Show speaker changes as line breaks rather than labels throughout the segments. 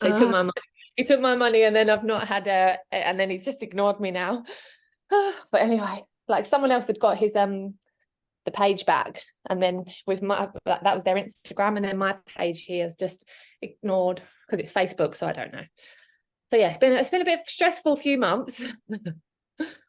So he took my money. He took my money, and then I've not had and then he's just ignored me now. But anyway, like someone else had got his the page back, and then with my that was their Instagram, and then my page he has just ignored because it's Facebook, so I don't know. So yeah, it's been a bit stressful few months,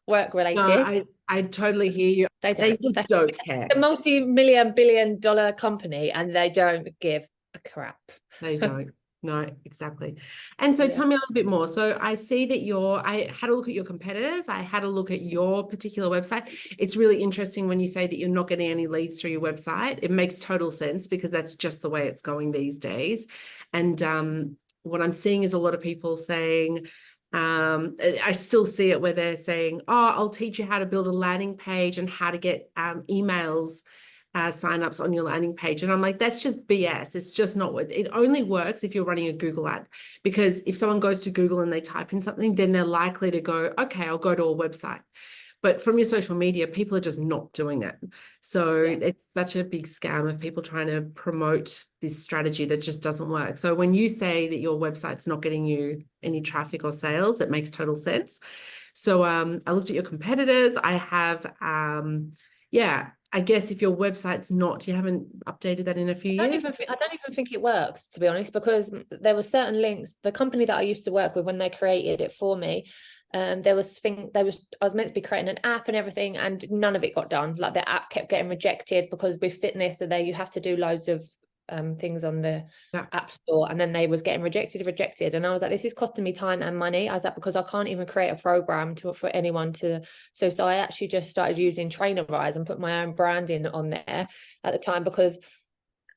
work related.
No, I totally hear you. They just don't care.
A multi-million billion-dollar company, and they don't give a crap.
They don't. No, exactly. And so tell me a little bit more. So I see that I had a look at your competitors. I had a look at your particular website. It's really interesting when you say that you're not getting any leads through your website. It makes total sense because that's just the way it's going these days. And what I'm seeing is a lot of people saying, I still see it where they're saying, oh, I'll teach you how to build a landing page and how to get emails signups on your landing page. And I'm like, that's just BS. It's just not what it only works if you're running a Google ad, because if someone goes to Google and they type in something, then they're likely to go, okay, I'll go to a website. But from your social media, people are just not doing it. So it's such a big scam of people trying to promote this strategy that just doesn't work. So when you say that your website's not getting you any traffic or sales, it makes total sense. So I looked at your competitors. I have, I guess if your website's not, you haven't updated that in a few years.
I don't even think it works, to be honest, because there were certain links. The company that I used to work with, when they created it for me, I was meant to be creating an app and everything, and none of it got done. Like the app kept getting rejected because with fitness, so there you have to do loads of things on the app store, and then they was getting rejected, and I was like, this is costing me time and money. I was like, because I can't even create a program for anyone to so I actually just started using Trainerize and put my own branding on there at the time, because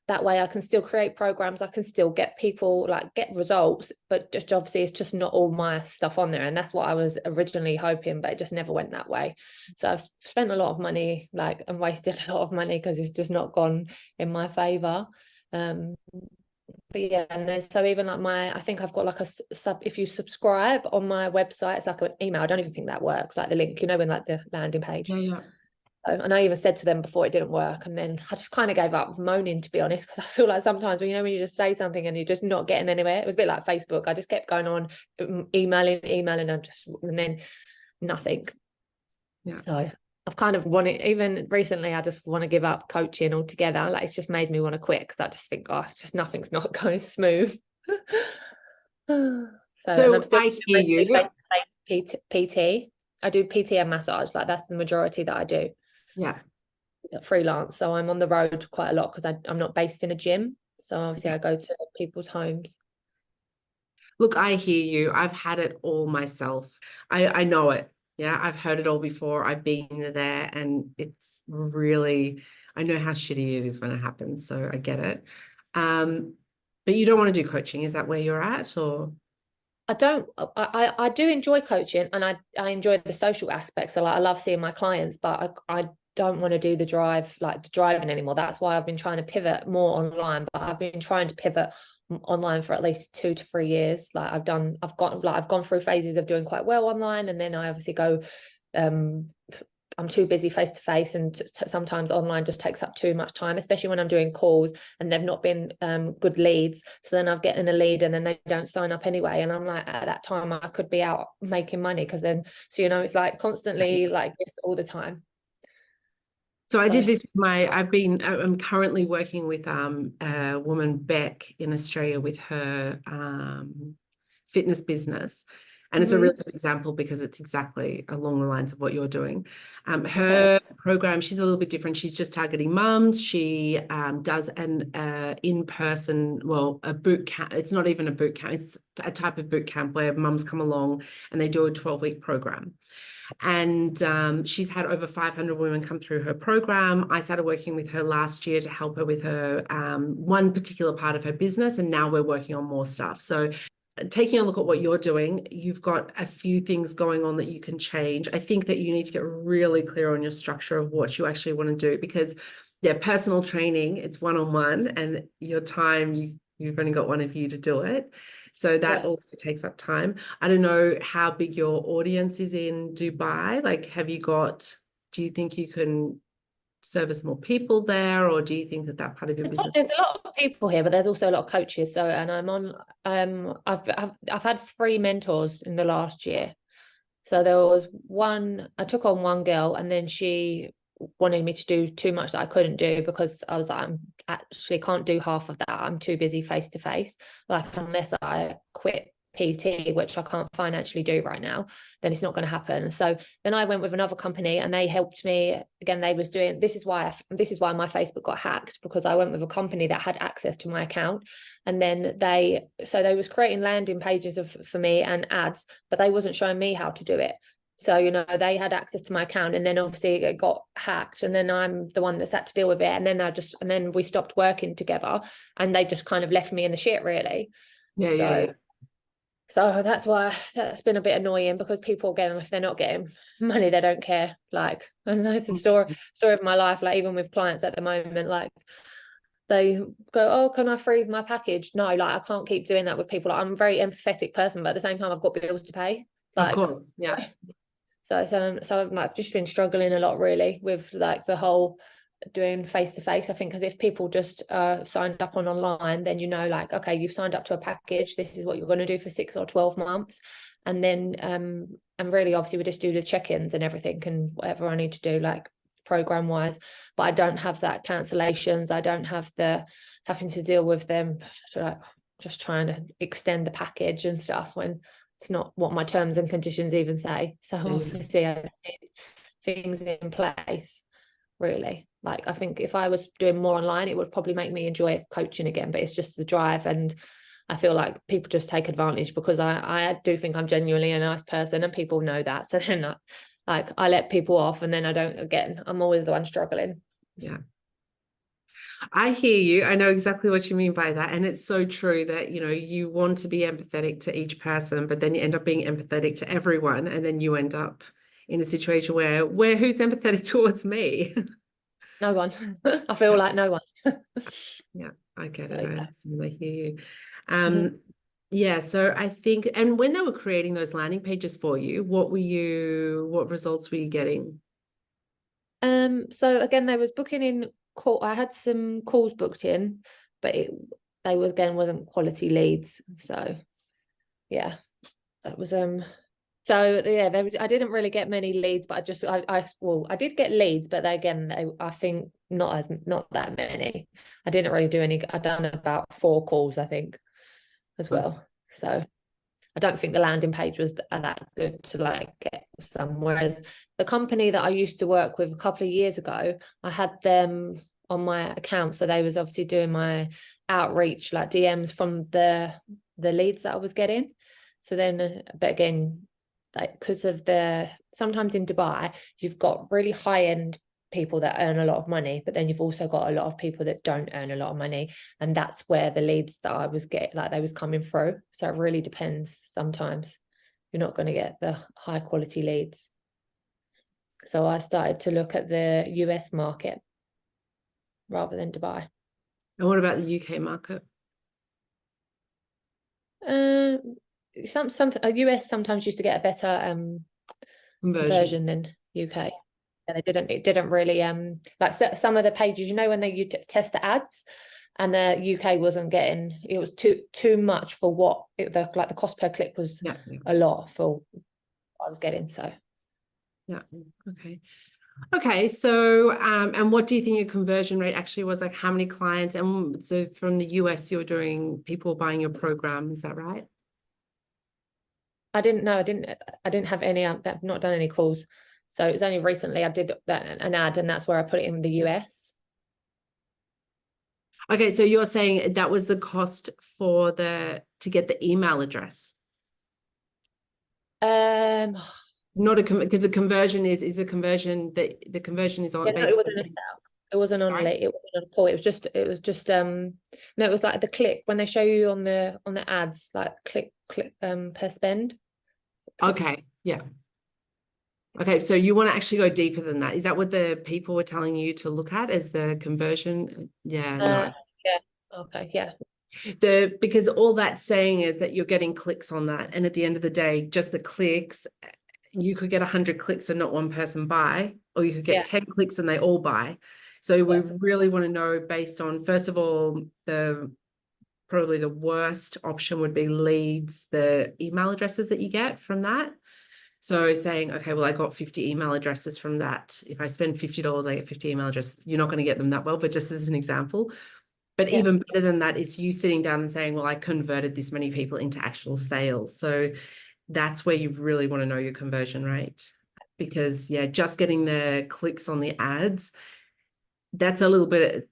that way I can still create programs, I can still get people, like get results, but just obviously it's just not all my stuff on there, and that's what I was originally hoping, but it just never went that way. So I've spent a lot of money, like, and wasted a lot of money because it's just not gone in my favor. But yeah, and then so even like I think I've got like a if you subscribe on my website, it's like an email. I don't even think that works, like the link, when like the landing page. And I even said to them before it didn't work, and then I just kind of gave up moaning, to be honest, because I feel like sometimes when you just say something and you're just not getting anywhere. It was a bit like Facebook. I just kept going on emailing, and then nothing. So I've kind of wanted, even recently, I just want to give up coaching altogether. Like, it's just made me want to quit, because I just think, oh, it's just nothing's not going smooth. So I'm still
I hear you.
PT. I do PT and massage. Like, that's the majority that I do.
Yeah.
Freelance. So I'm on the road quite a lot because I'm not based in a gym. So obviously I go to people's homes.
Look, I hear you. I've had it all myself. I know it. Yeah, I've heard it all before. I've been there, and it's really, I know how shitty it is when it happens. So I get it. But you don't want to do coaching. Is that where you're at, or?
I do enjoy coaching, and I enjoy the social aspects. So like, I love seeing my clients, but I don't want to do the driving anymore. That's why I've been trying to pivot more online, but I've been trying to pivot online for at least 2 to 3 years. Like I've gone through phases of doing quite well online, and then I obviously go I'm too busy face to face, and sometimes online just takes up too much time, especially when I'm doing calls and they've not been good leads. So then I've getting a lead and then they don't sign up anyway, and I'm like, at that time I could be out making money, because then it's like constantly like this all the time.
So I did this with I'm currently working with a woman, Beck, in Australia, with her fitness business. And it's a really good example because it's exactly along the lines of what you're doing. Her program, she's a little bit different. She's just targeting mums. She does an in-person, a boot camp. It's not even a boot camp. It's a type of boot camp where mums come along and they do a 12-week program. And she's had over 500 women come through her program. I started working with her last year to help her with her one particular part of her business, and now we're working on more stuff. So taking a look at what you're doing, you've got a few things going on that you can change. I think that you need to get really clear on your structure of what you actually want to do, because personal training, it's one-on-one, and your time, you've only got one of you to do it. So that also takes up time. I don't know how big your audience is in Dubai. Like, do you think you can service more people there, or do you think that that part of your business?
There's a lot of people here, but there's also a lot of coaches. So, and I'm on, I've had 3 mentors in the last year. So there was one, I took on one girl, and then she wanted me to do too much that I couldn't do, because I was like, I'm actually can't do half of that. I'm too busy face to face. Like, unless I quit PT, which I can't financially do right now, then it's not going to happen. So then I went with another company, and they helped me. Again, they was doing, this is why my Facebook got hacked, because I went with a company that had access to my account. And then they was creating landing pages for me and ads, but they wasn't showing me how to do it. So, they had access to my account, and then obviously it got hacked, and then I'm the one that's had to deal with it. And then we stopped working together, and they just kind of left me in the shit, really.
Yeah.
So that's why that's been a bit annoying, because people, again, if they're not getting money, they don't care. Like, and that's the story of my life. Like, even with clients at the moment, like, they go, "Oh, can I freeze my package?" No, like, I can't keep doing that with people. Like, I'm a very empathetic person, but at the same time, I've got bills to pay. Like,
of course, yeah.
So I've like just been struggling a lot, really, with like the whole doing face to face. I think because if people just signed up online, then like, okay, you've signed up to a package. This is what you're going to do for 6 or 12 months, and then and really, obviously, we just do the check-ins and everything and whatever I need to do, like program wise. But I don't have that cancellations. I don't have the having to deal with them, like just trying to extend the package and stuff when it's not what my terms and conditions even say. So obviously I need things in place, really. Like, I think if I was doing more online, it would probably make me enjoy coaching again, but it's just the drive, and I feel like people just take advantage, because I do think I'm genuinely a nice person, and people know that. So then I let people off, and then I'm always the one struggling.
Yeah. I hear you. I know exactly what you mean by that. And it's so true that, you want to be empathetic to each person, but then you end up being empathetic to everyone. And then you end up in a situation where who's empathetic towards me?
No one. I feel like no one.
Yeah, I get it.
Okay.
I absolutely hear you. Yeah, so I think, and when they were creating those landing pages for you, what results were you getting?
So again, they was booking in call. I had some calls booked in, but wasn't quality leads. So yeah, that was so yeah, I didn't really get many leads, but I did get leads, but I think not that many. I didn't really do any. I done about 4 calls, I think, as well. So I don't think the landing page was that good to like get some. Whereas the company that I used to work with a couple of years ago, I had them on my account, so they was obviously doing my outreach, like DMs from the leads that I was getting. So then, but again, like, because of sometimes in Dubai, you've got really high end people that earn a lot of money, but then you've also got a lot of people that don't earn a lot of money, and that's where the leads that I was getting, like, they was coming through. So it really depends. Sometimes you're not going to get the high quality leads. So I started to look at the US market rather than Dubai.
And what about the UK market?
Some US sometimes used to get a better conversion than UK. And it didn't really like some of the pages, when they test the ads, and the UK wasn't getting, it was too much for what the cost per click was. A lot for what I was getting. So
yeah. Okay, so and what do you think your conversion rate actually was? Like, how many clients? And so from the US, you're doing people buying your program, is that right?
I didn't have any. I've not done any calls. So it was only recently I did an ad, and that's where I put it in the US.
Okay, so you're saying that was the cost for to get the email address? Not because a conversion is a conversion that the conversion is on.
Yeah, no, it wasn't on lead. It wasn't on a call. It was just no, it was like the click when they show you on the ads, like click per spend.
Okay, yeah. Okay, so you want to actually go deeper than that. Is that what the people were telling you to look at as the conversion? Yeah, no.
Yeah. Okay, yeah.
Because all that's saying is that you're getting clicks on that. And at the end of the day, just the clicks, you could get 100 clicks and not one person buy, or you could get
Yeah.
10 clicks and they all buy. So we
Yeah.
really want to know based on, first of all, probably the worst option would be leads, the email addresses that you get from that. So saying, okay, well, I got 50 email addresses from that. If I spend $50, I get 50 email addresses. You're not going to get them that well, but just as an example. But
Yeah.
even better than that is you sitting down and saying, well, I converted this many people into actual sales. So that's where you really want to know your conversion rate. Because, yeah, just getting the clicks on the ads, that's a little bit,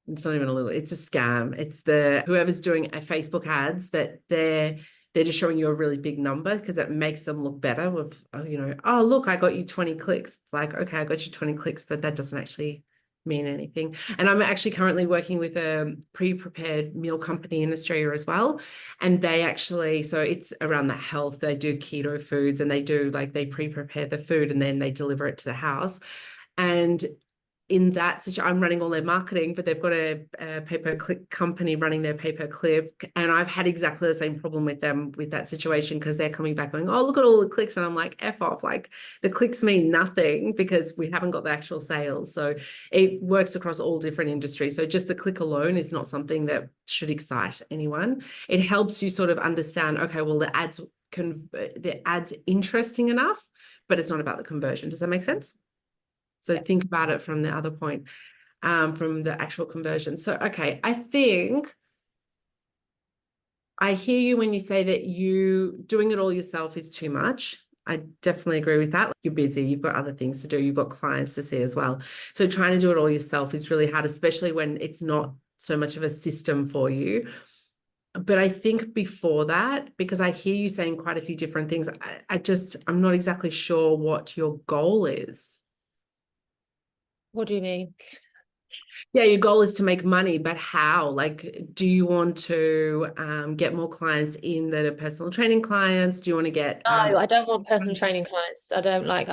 it's not even a little, it's a scam. It's whoever's doing a Facebook ads that they're just showing you a really big number because it makes them look better with, oh, look, I got you 20 clicks. It's like, okay, I got you 20 clicks, but that doesn't actually mean anything. And I'm actually currently working with a pre-prepared meal company in Australia as well. And they actually, so it's around that health, they do keto foods and they they pre-prepare the food and then they deliver it to the house. And in that situation, I'm running all their marketing, but they've got a pay-per-click company running their pay-per-click. And I've had exactly the same problem with them with that situation because they're coming back going, oh, look at all the clicks. And I'm like, F off. Like the clicks mean nothing because we haven't got the actual sales. So it works across all different industries. So just the click alone is not something that should excite anyone. It helps you sort of understand, okay, well, the ad's interesting enough, but it's not about the conversion. Does that make sense? So think about it from the other point, from the actual conversion. So, okay, I think I hear you when you say that you doing it all yourself is too much. I definitely agree with that. You're busy, you've got other things to do, you've got clients to see as well. So trying to do it all yourself is really hard, especially when it's not so much of a system for you. But I think before that, because I hear you saying quite a few different things, I'm not exactly sure what your goal is.
What do you mean?
Yeah, your goal is to make money, but how? Like, do you want to get more clients in that are personal training clients? Do you want to get
No, I don't want personal training clients. I don't like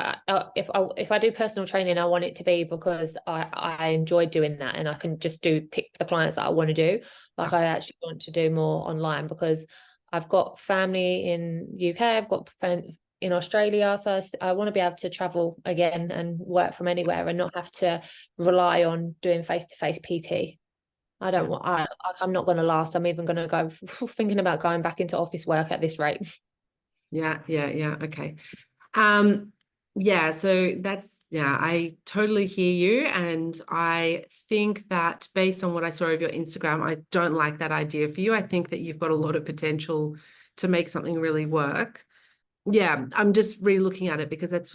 if I do personal training, I want it to be because I enjoy doing that and I can just pick the clients that I want to do. Like I actually want to do more online because I've got family in UK, I've got friends in Australia, so I want to be able to travel again and work from anywhere and not have to rely on doing face-to-face PT. I don't want. I'm not going to last. I'm even going to go thinking about going back into office work at this rate.
Yeah. Okay. Yeah, so I totally hear you. And I think that based on what I saw of your Instagram, I don't like that idea for you. I think that you've got a lot of potential to make something really work. Yeah, I'm just re-looking at it because that's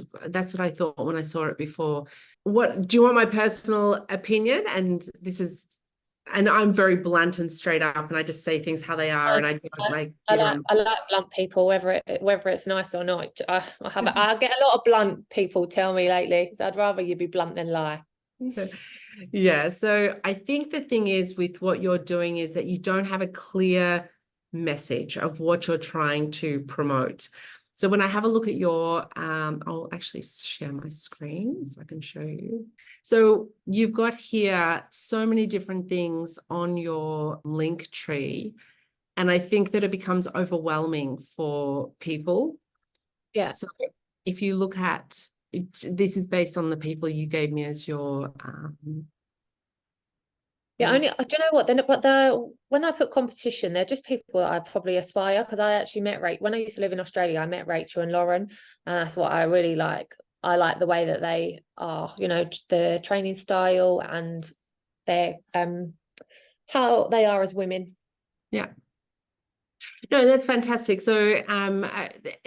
what I thought when I saw it before. What do you want my personal opinion? And I'm very blunt and straight up, and I just say things how they are, and I don't like get on.
I like blunt people, whether it's nice or not. I get a lot of blunt people tell me lately. So I'd rather you be blunt than lie.
Yeah, so I think the thing is with what you're doing is that you don't have a clear message of what you're trying to promote. So when I have a look at I'll actually share my screen so I can show you. So you've got here so many different things on your link tree. And I think that it becomes overwhelming for people.
Yeah.
So if you look at it, this is based on the people you gave me as your
Yeah, only do you know what? Then, but when I put competition, they're just people that I probably aspire because I actually met Rachel when I used to live in Australia. I met Rachel and Lauren, and that's what I really like. I like the way that they are, the training style and their how they are as women.
Yeah. No, that's fantastic. So,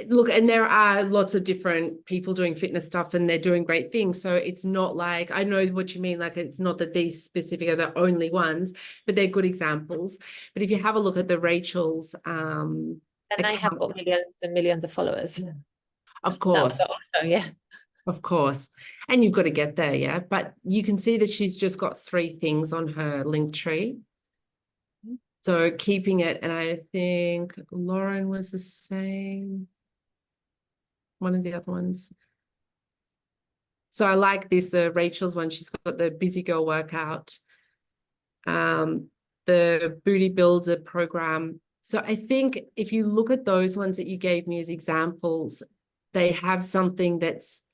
look, and there are lots of different people doing fitness stuff and they're doing great things. So it's not like, I know what you mean. Like, it's not that these specific are the only ones, but they're good examples. But if you have a look at the Rachel's,
And they have
account,
got millions and millions of followers.
of
That
course,
also, yeah.
of course. And you've got to get there. Yeah. But you can see that she's just got 3 things on her link tree. So keeping it, and I think Lauren was the same. One of the other ones. So I like this, the Rachel's one. She's got the busy girl workout, the booty builder program. So I think if you look at those ones that you gave me as examples, they have something that's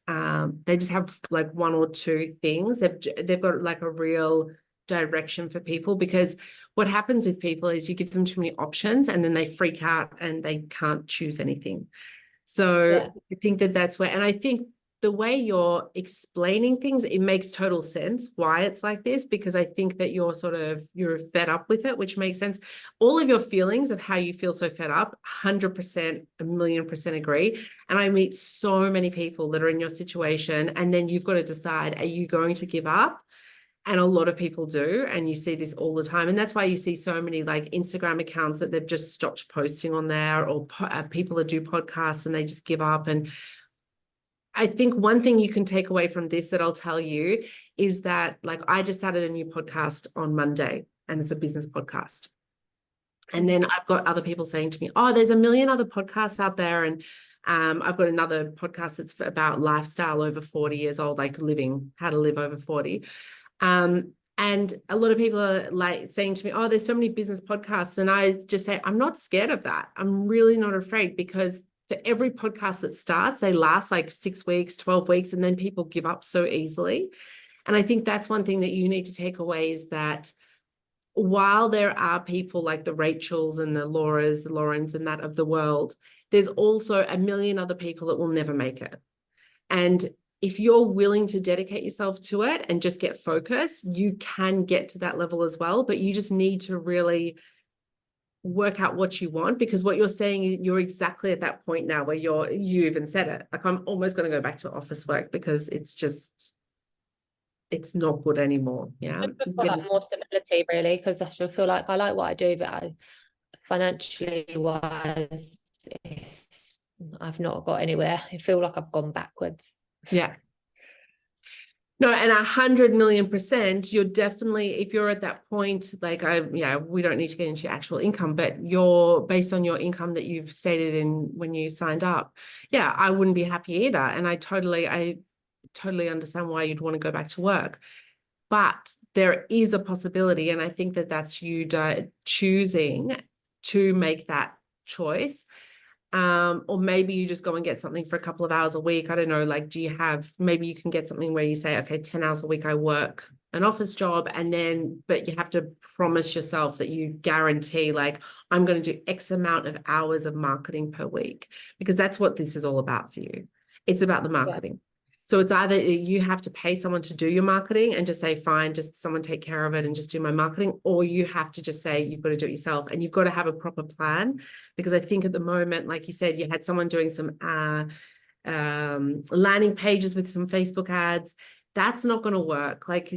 they just have like one or two things. They've got like a real direction for people, because what happens with people is you give them too many options and then they freak out and they can't choose anything. So I think that that's where, and I think the way you're explaining things, it makes total sense why it's like this, because I think that you're fed up with it, which makes sense. All of your feelings of how you feel so fed up, 100%, 1,000,000% agree. And I meet so many people that are in your situation, and then you've got to decide, are you going to give up? And a lot of people do, and you see this all the time. And that's why you see so many like Instagram accounts that they've just stopped posting on there, or people that do podcasts and they just give up. And I think one thing you can take away from this that I'll tell you is that, like, I just started a new podcast on Monday, and it's a business podcast. And then I've got other people saying to me, oh, there's a million other podcasts out there. And I've got another podcast that's about lifestyle over 40 years old, like how to live over 40. And a lot of people are like saying to me, oh, there's so many business podcasts. And I just say, I'm not scared of that. I'm really not afraid, because for every podcast that starts, they last like 6 weeks, 12 weeks, and then people give up so easily. And I think that's one thing that you need to take away, is that while there are people like the Rachels and the Laurens and that of the world, there's also a million other people that will never make it. And if you're willing to dedicate yourself to it and just get focused, you can get to that level as well. But you just need to really work out what you want, because what you're saying, you're exactly at that point now where you even said it. Like, I'm almost going to go back to office work, because it's not good anymore. Yeah.
I just feel like more stability, really, because I feel like I like what I do, but financially wise, I've not got anywhere. I feel like I've gone backwards.
Yeah. No, and 100,000,000%, you're definitely, if you're at that point, like we don't need to get into your actual income, but you're based on your income that you've stated in when you signed up. Yeah, I wouldn't be happy either. And I totally understand why you'd want to go back to work. But there is a possibility, and I think that that's you choosing to make that choice. Or maybe you just go and get something for a couple of hours a week. I don't know, like, maybe you can get something where you say, okay, 10 hours a week, I work an office job, but you have to promise yourself that you guarantee, like, I'm going to do X amount of hours of marketing per week, because that's what this is all about for you. It's about the marketing. Yeah. So it's either you have to pay someone to do your marketing and just say, fine, just someone take care of it and just do my marketing, or you have to just say you've got to do it yourself, and you've got to have a proper plan. Because I think at the moment, like you said, you had someone doing some landing pages with some Facebook ads. That's not going to work. Like,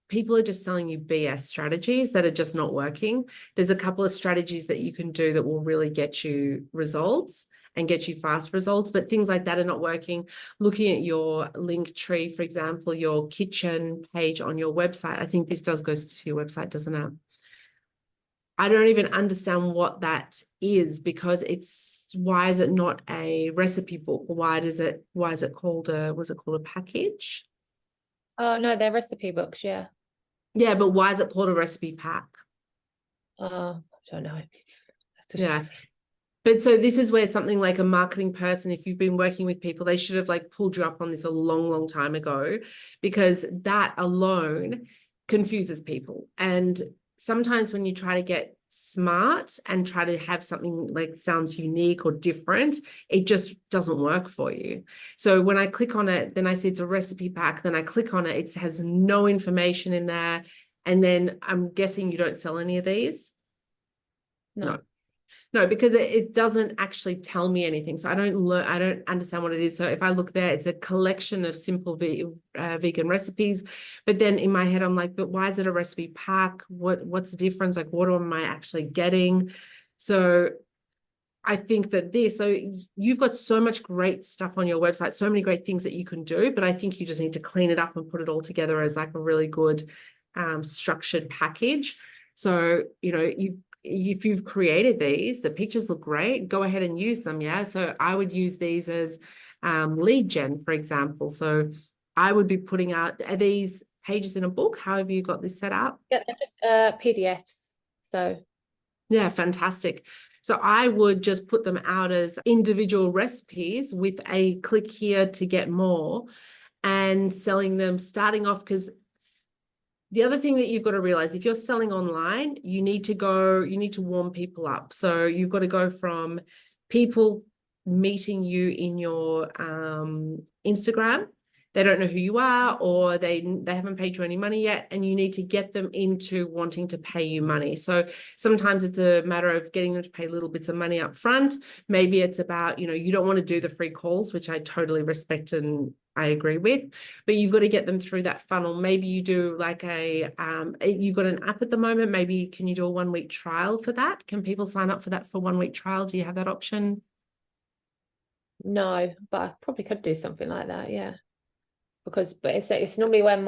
people are just selling you BS strategies that are just not working. There's a couple of strategies that you can do that will really get you results and get you fast results, but things like that are not working. Looking at your link tree, for example, your kitchen page on your website, I think this goes to your website, doesn't it? I don't even understand what that is, because why is it not a recipe book? Why is it called was it called a package?
Oh no, they're recipe books, yeah.
Yeah, but why is it called a recipe pack?
I don't know.
Yeah. But so this is where something like a marketing person, if you've been working with people, they should have like pulled you up on this a long, long time ago, because that alone confuses people. And sometimes when you try to get smart and try to have something like sounds unique or different, it just doesn't work for you. So when I click on it, then I see it's a recipe pack, then I click on it, it has no information in there. And then I'm guessing you don't sell any of these? No, because it doesn't actually tell me anything. So I don't understand what it is. So if I look there, it's a collection of simple vegan recipes. But then in my head, I'm like, but why is it a recipe pack? What's the difference? Like, what am I actually getting? So I think that so you've got so much great stuff on your website, so many great things that you can do, but I think you just need to clean it up and put it all together as like a really good structured package. So, if you've created these, the pictures look great, go ahead and use them. Yeah. So I would use these as lead gen, for example. So I would be putting out, are these pages in a book? How have you got this set up?
Yeah, they're just PDFs. So
yeah, fantastic. So I would just put them out as individual recipes with a click here to get more, and selling them starting off, because the other thing that you've got to realize, if you're selling online, you need to warm people up. So you've got to go from people meeting you in your Instagram. They don't know who you are, or they haven't paid you any money yet, and you need to get them into wanting to pay you money. So sometimes it's a matter of getting them to pay little bits of money up front. Maybe it's about, you don't want to do the free calls, which I totally respect and I agree with, but you've got to get them through that funnel. Maybe you do like you've got an app at the moment. Maybe can you do a 1-week trial for that? Can people sign up for that for 1-week trial? Do you have that option?
No, but I probably could do something like that. Yeah. But it's normally when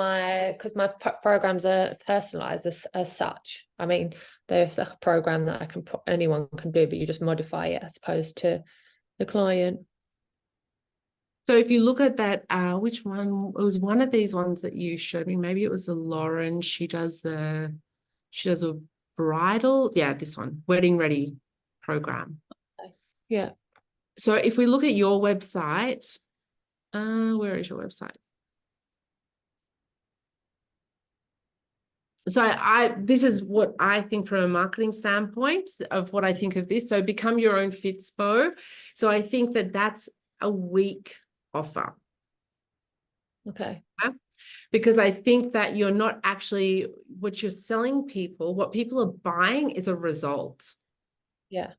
because my programs are personalized as such. I mean, there's a program that anyone can do, but you just modify it as opposed to the client.
So if you look at that, which one? It was one of these ones that you showed me. Maybe it was the Lauren. She does a bridal. Yeah, this one, wedding ready program.
Okay. Yeah.
So if we look at your website, where is your website? So this is what I think from a marketing standpoint of what I think of this. So become your own Fitspo. So I think that that's a week offer.
Okay.
Because I think that you're not actually, what you're selling people, what people are buying is a result.
Yeah.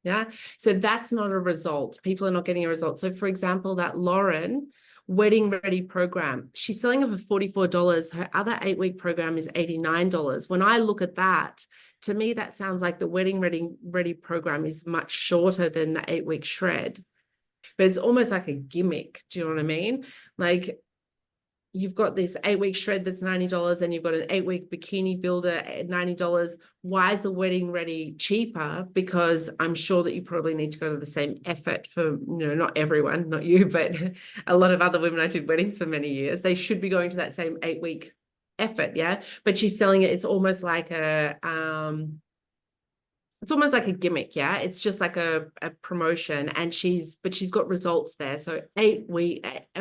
Yeah. So that's not a result. People are not getting a result. So for example, that Lauren wedding ready program, she's selling it for $44. Her other 8-week program is $89. When I look at that, to me, that sounds like the wedding ready program is much shorter than the 8-week shred, but it's almost like a gimmick. Do you know what I mean? Like, you've got this 8-week shred that's $90, and you've got an 8-week bikini builder at $90. Why is the wedding ready cheaper? Because I'm sure that you probably need to go to the same effort for, not everyone, not you, but a lot of other women. I did weddings for many years. They should be going to that same 8-week effort. Yeah. But she's selling it. It's almost like a gimmick. Yeah. It's just like a promotion, and she's got results there. So a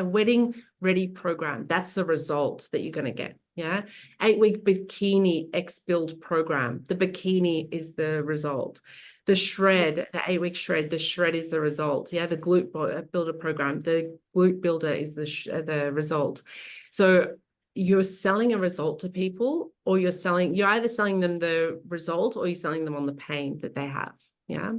wedding ready program, that's the result that you're going to get. Yeah. 8-week bikini X build program. The bikini is the result. The shred, the 8-week shred, the shred is the result. Yeah. The glute builder program, the glute builder is the result. So you're selling a result to people, or you're either selling them the result, or you're selling them on the pain that they have. Yeah.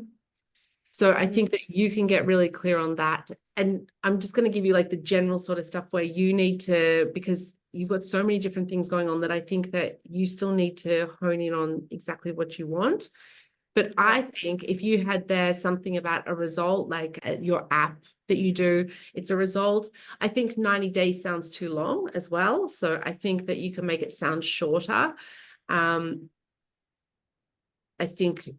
So I think that you can get really clear on that. And I'm just going to give you like the general sort of stuff where you need to, because you've got so many different things going on, that I think that you still need to hone in on exactly what you want. But I think if you had there something about a result, like your app that you do, it's a result. I think 90 days sounds too long as well. So I think that you can make it sound shorter. I think,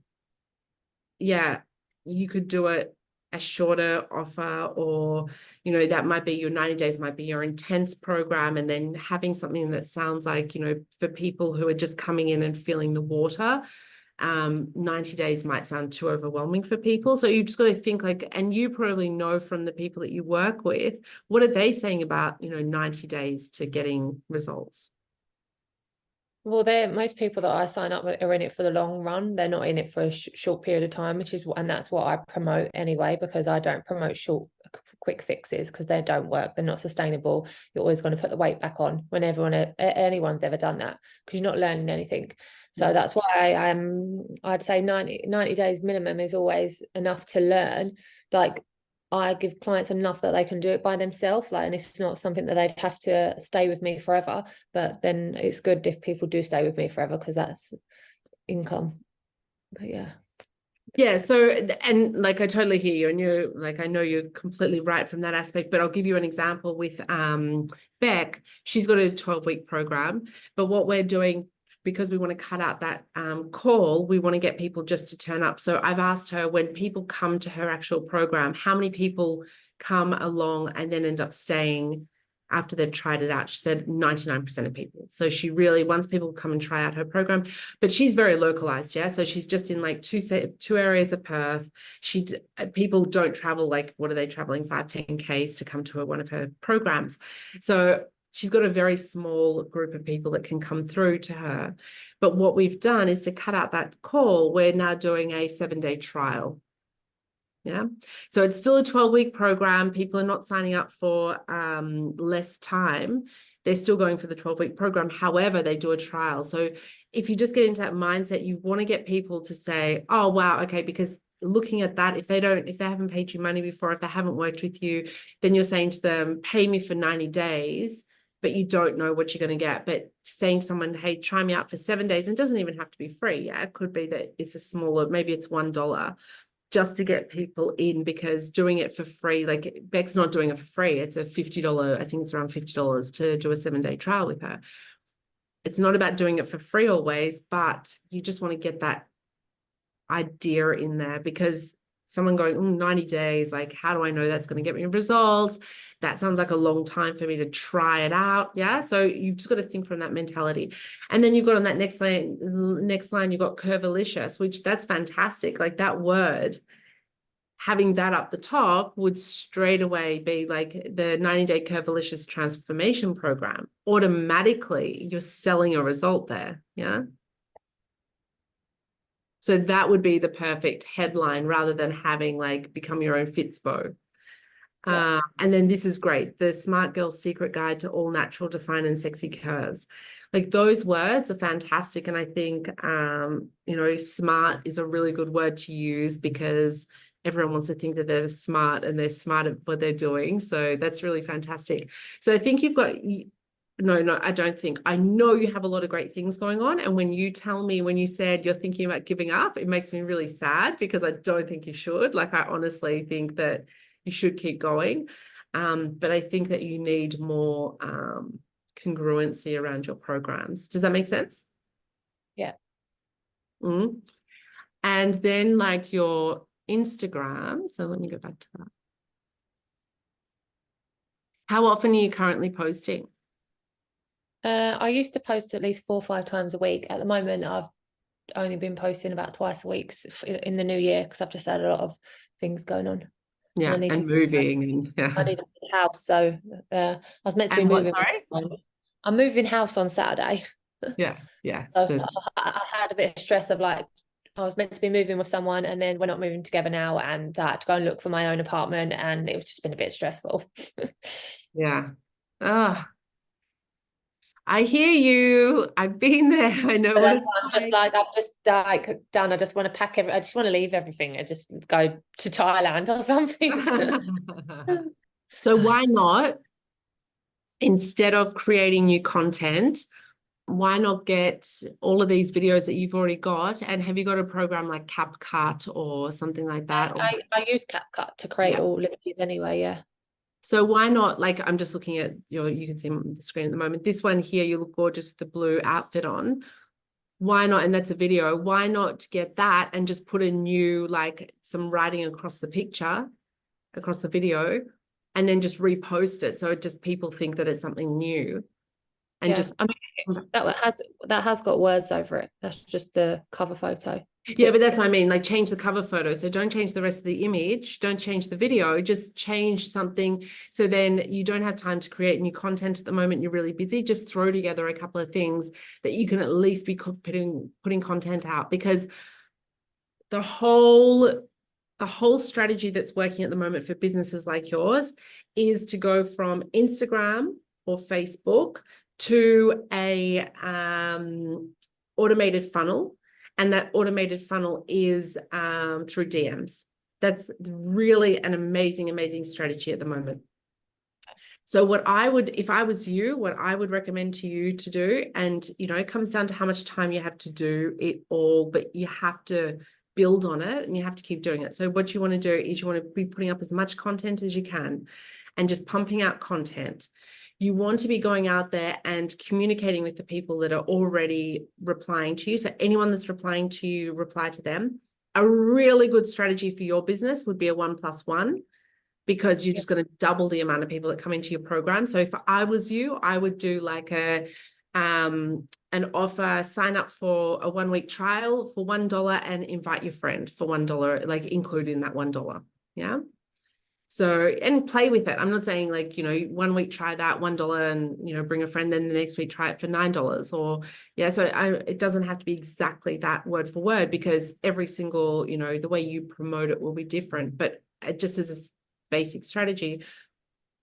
yeah, you could do it a shorter offer, or, that might be your 90 days, might be your intense program. And then having something that sounds like, for people who are just coming in and feeling the water. 90 days might sound too overwhelming for people. So you just got to think like, and you probably know from the people that you work with, what are they saying about, 90 days to getting results?
Well, most people that I sign up with are in it for the long run. They're not in it for a short period of time, and that's what I promote anyway, because I don't promote quick fixes, because they don't work. They're not sustainable. You're always going to put the weight back on when anyone's ever done that, because you're not learning anything. So that's why I'd say 90 days minimum is always enough to learn. Like, I give clients enough that they can do it by themselves, and it's not something that they'd have to stay with me forever. But then it's good if people do stay with me forever, because that's income. But yeah.
So, and like, I totally hear you, and you're like, I know you're completely right from that aspect, but I'll give you an example with Beck. She's got a 12-week program, but what we're doing, because we want to cut out that call, we want to get people just to turn up. So I've asked her, when people come to her actual program, how many people come along and then end up staying after they've tried it out. She said 99% of people. So she really wants people to come and try out her program, but she's very localized. Yeah. So she's just in like two areas of Perth. People don't travel, like, what are they traveling, 5-10 Ks to come to one of her programs. So she's got a very small group of people that can come through to her. But what we've done is to cut out that call. We're now doing a 7-day trial. Yeah. So it's still a 12-week program. People are not signing up for less time. They're still going for the 12-week program. However, they do a trial. So if you just get into that mindset, you want to get people to say, oh, wow, okay, because looking at that, if they haven't paid you money before, if they haven't worked with you, then you're saying to them, pay me for 90 days, but you don't know what you're going to get. But saying to someone, hey, try me out for 7 days, and it doesn't even have to be free. Yeah, it could be that it's a smaller, maybe it's $1, just to get people in, because doing it for free, like Beck's not doing it for free. It's a $50, I think it's around $50 to do a 7-day trial with her. It's not about doing it for free always, but you just want to get that idea in there, because someone going, 90 days, like, how do I know that's going to get me results? That sounds like a long time for me to try it out. Yeah. So you've just got to think from that mentality. And then you've got on that next line, you've got curvilicious, which that's fantastic. Like that word, having that up the top would straight away be like the 90-day curvilicious transformation program. Automatically, you're selling a result there. Yeah. So that would be the perfect headline, rather than having like become your own Fitspo. Yeah. And then this is great. The Smart Girl's Secret Guide to All Natural, Defined and Sexy Curves. Like those words are fantastic. And I think, smart is a really good word to use, because everyone wants to think that they're smart and they're smart at what they're doing. So that's really fantastic. So I think you've got... No, I don't think. I know you have a lot of great things going on. And when you said you're thinking about giving up, it makes me really sad, because I don't think you should. Like, I honestly think that you should keep going. But I think that you need more congruency around your programs. Does that make sense?
Yeah.
Mm. And then like your Instagram. So let me go back to that. How often are you currently posting?
I used to post at least 4 or 5 times a week. At the moment, I've only been posting about twice a week in the new year, because I've just had a lot of things going on.
Yeah, and moving, and yeah.
I need a house, so I was meant to be
what,
moving.
sorry?
I'm moving house on Saturday.
Yeah.
So I had a bit of stress of like, I was meant to be moving with someone, and then we're not moving together now, and I had to go and look for my own apartment, and it was just been a bit stressful.
Yeah. Oh, I hear you. I've been there. I know what it's
I'm just like, I'm just like done. I just want to pack I just want to leave everything and just go to Thailand or something.
So why not, instead of creating new content, why not get all of these videos that you've already got? And have you got a program like CapCut or something like that?
I use CapCut to create all images anyway. Yeah.
So why not, like, I'm just looking at you can see on the screen at the moment, this one here, you look gorgeous with the blue outfit on. Why not? And that's a video. Why not get that and just put a new, like, some writing across the picture, across the video, and then just repost it. So it just, people think that it's something new. And just,
I mean, that has got words over it. That's just the cover photo.
Yeah, but that's what I mean. Like, change the cover photo. So don't change the rest of the image. Don't change the video. Just change something. So then you don't have time to create new content at the moment. You're really busy. Just throw together a couple of things that you can at least be putting content out, because the whole strategy that's working at the moment for businesses like yours is to go from Instagram or Facebook to a automated funnel. And that automated funnel is through DMs. That's really an amazing strategy at the moment. So if I was you, what I would recommend to you to do, and, it comes down to how much time you have to do it all, but you have to build on it and you have to keep doing it. So what you want to do is you want to be putting up as much content as you can and just pumping out content. You want to be going out there and communicating with the people that are already replying to you. So anyone that's replying to you, reply to them. A really good strategy for your business would be a 1+1, because you're just going to double the amount of people that come into your program. So if I was you, I would do like an offer, sign up for a 1-week trial for $1 and invite your friend for $1, like including that $1. Yeah. So, and play with it. I'm not saying like, 1 week try that $1 and, bring a friend, then the next week try it for $9 or yeah. So it doesn't have to be exactly that word for word, because every single, the way you promote it will be different, but just as a basic strategy,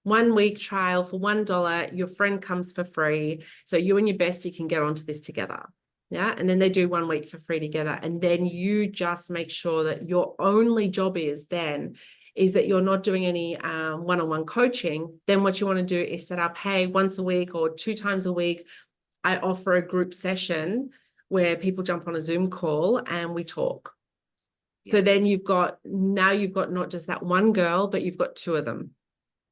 1 week trial for $1, your friend comes for free. So you and your bestie can get onto this together. Yeah. And then they do 1 week for free together. And then you just make sure that your only job is that you're not doing any one-on-one coaching. Then what you want to do is set up, hey, once a week or 2 times a week, I offer a group session where people jump on a Zoom call and we talk. Yeah. So then you've got not just that one girl, but you've got 2 of them.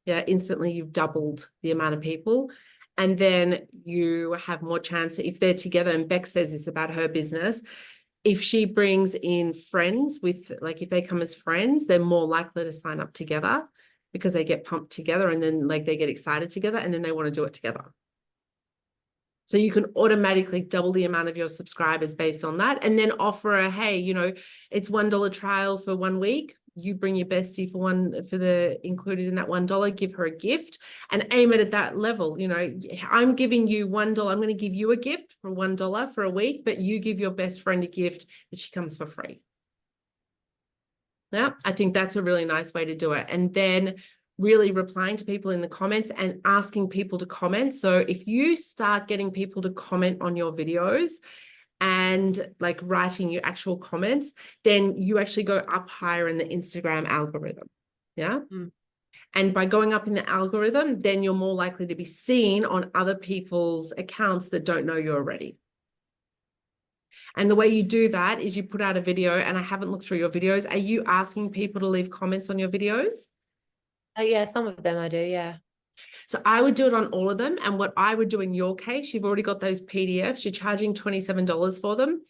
Yeah, instantly you've doubled the amount of people. And then you have more chance if they're together, and Beck says this about her business, if she brings in friends if they come as friends, they're more likely to sign up together because they get pumped together and then they get excited together and then they want to do it together. So you can automatically double the amount of your subscribers based on that, and then offer hey, it's $1 trial for 1 week. You bring your bestie for the included in that $1, give her a gift and aim it at that level. I'm giving you $1. I'm going to give you a gift for $1 for a week, but you give your best friend a gift that she comes for free. Yeah, I think that's a really nice way to do it. And then really replying to people in the comments and asking people to comment. So if you start getting people to comment on your videos and writing your actual comments, then you actually go up higher in the Instagram algorithm. Yeah. And by going up in the algorithm, then you're more likely to be seen on other people's accounts that don't know you already. And the way you do that is you put out a video, and I haven't looked through your videos. Are you asking people to leave comments on your videos?
Yeah, some of them I do, yeah.
So I would do it on all of them. And what I would do in your case, you've already got those PDFs, you're charging $27 for them.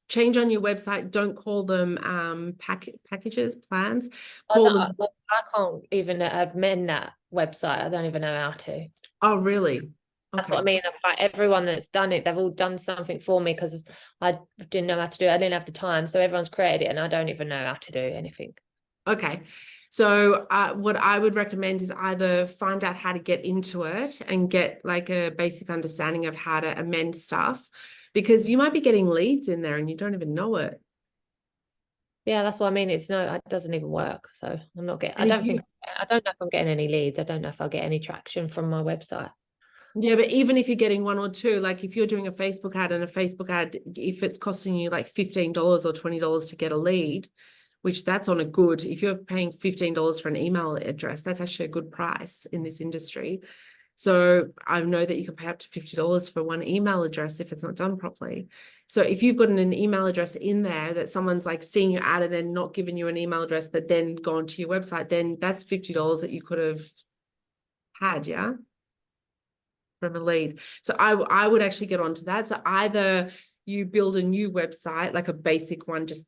Change on your website. Don't call them packages, plans. Call them.
I can't even amend that website. I don't even know how to.
Oh, really?
That's what I mean. Like everyone that's done it, they've all done something for me because I didn't know how to do it. I didn't have the time. So everyone's created it and I don't even know how to do anything.
Okay. So what I would recommend is either find out how to get into it and get a basic understanding of how to amend stuff, because you might be getting leads in there and you don't even know it.
Yeah, that's what I mean. It doesn't even work. So I'm not getting, I don't know if I'm getting any leads. I don't know if I'll get any traction from my website.
Yeah, but even if you're getting 1 or 2, if you're doing a Facebook ad, and a Facebook ad, if it's costing you $15 or $20 to get a lead, which that's on a good, if you're paying $15 for an email address, that's actually a good price in this industry. So I know that you can pay up to $50 for one email address if it's not done properly. So if you've got an email address in there that someone's seeing your ad and then not giving you an email address, but then gone to your website, then that's $50 that you could have had, yeah, from a lead. So I would actually get onto that. So either you build a new website, like a basic one, just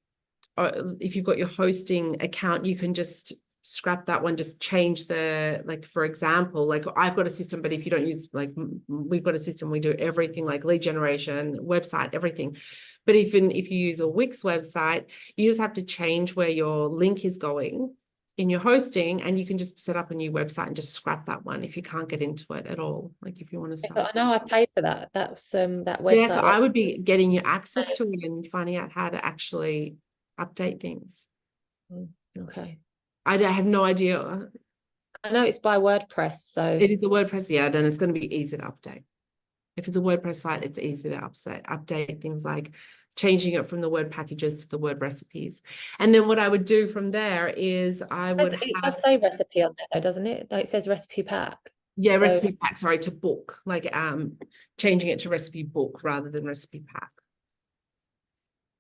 if you've got your hosting account, you can just scrap that one, just change the, for example, I've got a system, but if you don't use, we've got a system, we do everything lead generation, website, everything. But if you use a Wix website, you just have to change where your link is going in your hosting, and you can just set up a new website and just scrap that one if you can't get into it at all. If you want to start.
I know I paid for that. That's that website.
Yeah, so I would be getting you access to it and finding out how to actually update things.
Okay.
I have no idea.
I know it's by WordPress, so
it is a WordPress. Yeah, then it's going to be easy to update. If it's a WordPress site, it's easy to update things like changing it from the word packages to the word recipes. And then what I would do from there is
it does say recipe on there though, doesn't it? It says recipe pack.
Yeah, so, recipe pack, sorry, to book, changing it to recipe book rather than recipe pack.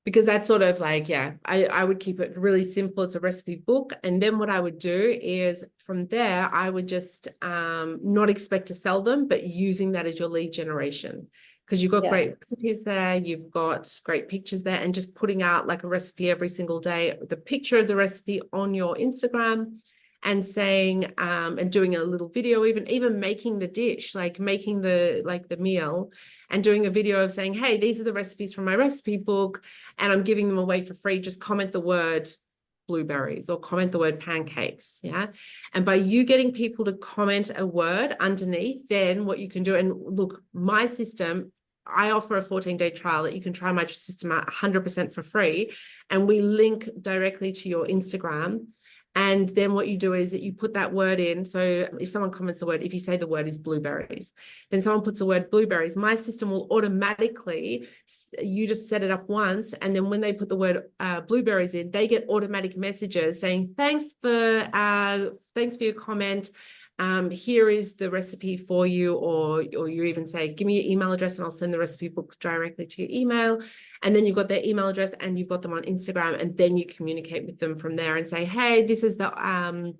Because that's sort of I would keep it really simple. It's a recipe book. And then what I would do is from there, I would just not expect to sell them, but using that as your lead generation. Because you've got great recipes there, you've got great pictures there, and just putting out a recipe every single day, the picture of the recipe on your Instagram, and saying, and doing a little video, even making the dish, like making the meal, and doing a video of saying, hey, these are the recipes from my recipe book, and I'm giving them away for free. Just comment the word blueberries or comment the word pancakes. Yeah. And by you getting people to comment a word underneath, then what you can do, and look, my system, I offer a 14-day trial that you can try my system at 100% for free. And we link directly to your Instagram. And then what you do is that you put that word in. So if someone comments the word, if you say the word is blueberries, then someone puts the word blueberries, my system will automatically, you just set it up once. And then when they put the word blueberries in, they get automatic messages saying, thanks for your comment. Here is the recipe for you, or you even say, give me your email address and I'll send the recipe book directly to your email. And then you've got their email address and you've got them on Instagram, and then you communicate with them from there and say, hey, this is the our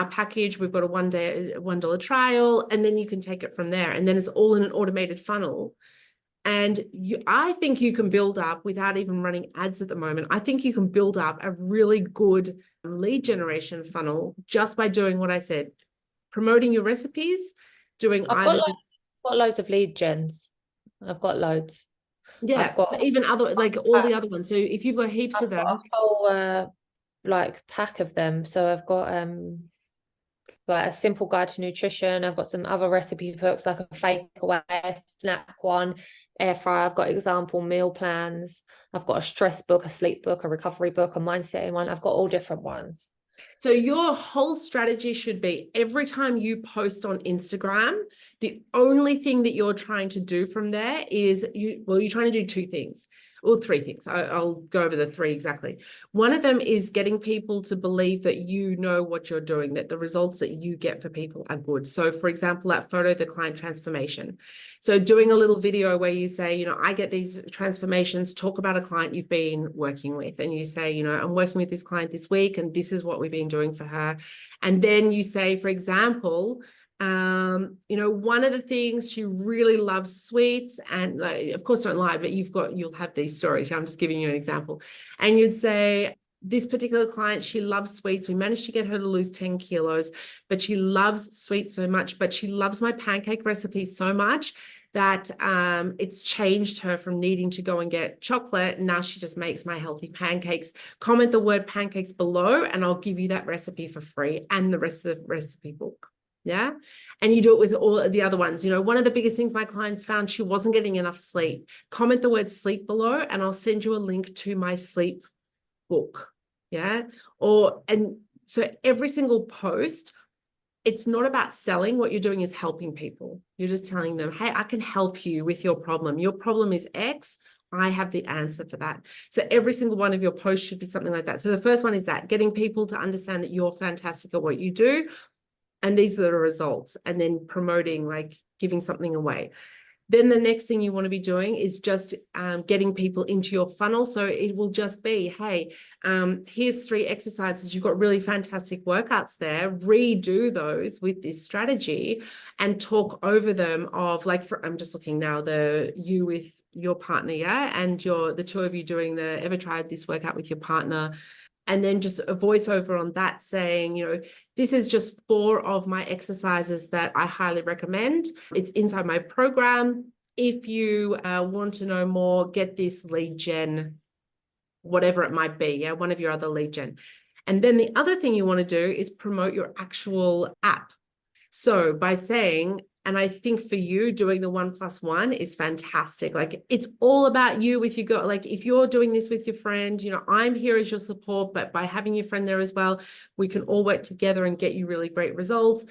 package. We've got a $1 trial, and then you can take it from there. And then it's all in an automated funnel. And I think you can build up, without even running ads at the moment, I think you can build up a really good lead generation funnel just by doing what I said, promoting your recipes, doing
I've got loads of lead gens. I've got loads.
Yeah,
I've got
even other, like all the other ones. So if you've got heaps of them.
a whole like pack of them. So I've got like a simple guide to nutrition. I've got some other recipe books, like a fake away, snack one, air fryer. I've got example meal plans. I've got a stress book, a sleep book, a recovery book, a mindset one. I've got all different ones.
So your whole strategy should be, every time you post on Instagram, the only thing that you're trying to do from there is you're trying to do two things. Or three things. I'll go over the three exactly. One of them is getting people to believe that you know what you're doing, that the results that you get for people are good. So for example, that photo, the client transformation. So doing a little video where you say, I get these transformations, talk about a client you've been working with. And you say, I'm working with this client this week, and this is what we've been doing for her. And then you say, for example, one of the things, she really loves sweets, and of course don't lie, but you'll have these stories. I'm just giving you an example. And you'd say, this particular client, she loves sweets. We managed to get her to lose 10 kilos, but she loves sweets so much, but she loves my pancake recipe so much that it's changed her from needing to go and get chocolate. Now she just makes my healthy pancakes. Comment the word pancakes below, and I'll give you that recipe for free and the rest of the recipe book. Yeah. And you do it with all the other ones. One of the biggest things my clients found, she wasn't getting enough sleep. Comment the word sleep below, and I'll send you a link to my sleep book. Yeah. And so every single post, it's not about selling. What you're doing is helping people. You're just telling them, hey, I can help you with your problem. Your problem is X. I have the answer for that. So every single one of your posts should be something like that. So the first one is that, getting people to understand that you're fantastic at what you do, and these are the results, and then promoting, like giving something away. Then the next thing you want to be doing is just getting people into your funnel. So it will just be, hey, here's 3 exercises. You've got really fantastic workouts there. Redo those with this strategy and talk over them of, like, I'm just looking now, you with your partner, yeah? And the two of you doing ever tried this workout with your partner? And then just a voiceover on that saying, this is just 4 of my exercises that I highly recommend. It's inside my program. If you want to know more, get this lead gen, whatever it might be. Yeah, one of your other lead gen. And then the other thing you want to do is promote your actual app. So by saying, and I think for you, doing the 1+1 is fantastic. Like, it's all about you. If you're doing this with your friend, I'm here as your support, but by having your friend there as well, we can all work together and get you really great results.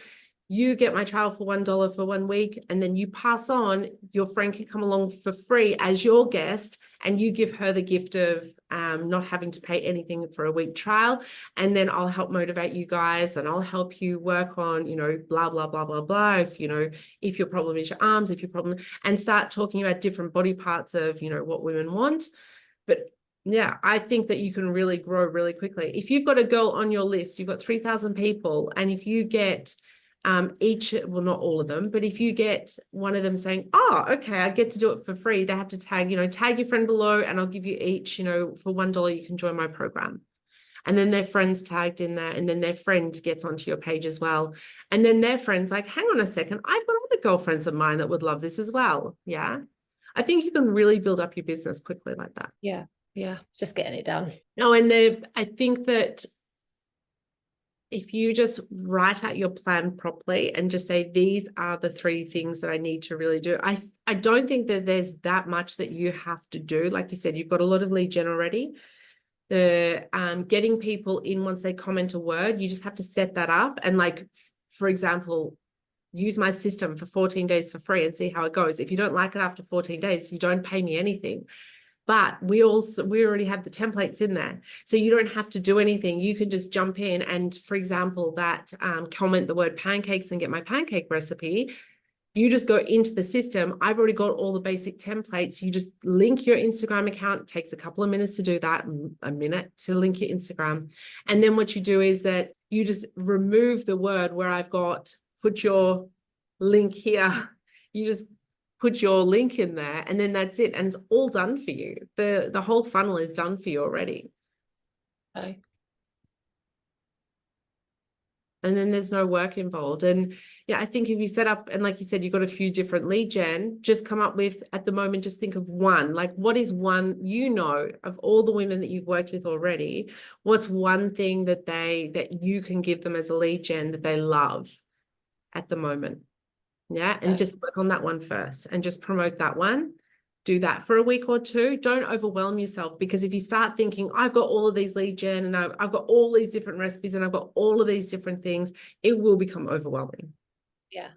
You get my trial for $1 for 1 week, and then you pass on, your friend can come along for free as your guest, and you give her the gift of not having to pay anything for a week trial. And then I'll help motivate you guys, and I'll help you work on, blah, blah, blah, blah, blah. If your problem is your arms, and start talking about different body parts of, what women want. But yeah, I think that you can really grow really quickly. If you've got a girl on your list, you've got 3,000 people, and if you get well, not all of them, but if you get one of them saying, oh, okay, I get to do it for free, they have to tag your friend below, and I'll give you each, for $1, you can join my program. and then their friends tagged in there, and then their friend gets onto your page as well. And then their friends like, hang on a second, I've got other girlfriends of mine that would love this as well. Yeah. I think you can really build up your business quickly like that.
Yeah. It's just getting it done.
Oh, and I think that if you just write out your plan properly and just say, these are the 3 things that I need to really do. I don't think that there's that much that you have to do. Like you said, you've got a lot of lead gen already. The getting people in once they comment a word, you just have to set that up. And like, for example, use my system for 14 days for free and see how it goes. If you don't like it after 14 days, you don't pay me anything. But we already have the templates in there. So you don't have to do anything. You can just jump in and, for example, that comment the word pancakes and get my pancake recipe. You just go into the system. I've already got all the basic templates. You just link your Instagram account. It takes a couple of minutes to do that, a minute to link your Instagram. And then what you do is that you just remove the word where I've got put your link here. You just put your link in there, and then that's it. And it's all done for you. The whole funnel is done for you already.
Okay.
And then there's no work involved. And yeah, I think if you set up, and like you said, you've got a few different lead gen, just come up with, at the moment, just think of one. Like, what is one, of all the women that you've worked with already, what's one thing that you can give them as a lead gen that they love at the moment? Yeah. And just work on that one first and just promote that one. Do that for a week or 2. Don't overwhelm yourself, because if you start thinking, I've got all of these lead gen and I've got all these different recipes and I've got all of these different things, it will become overwhelming.
Yeah.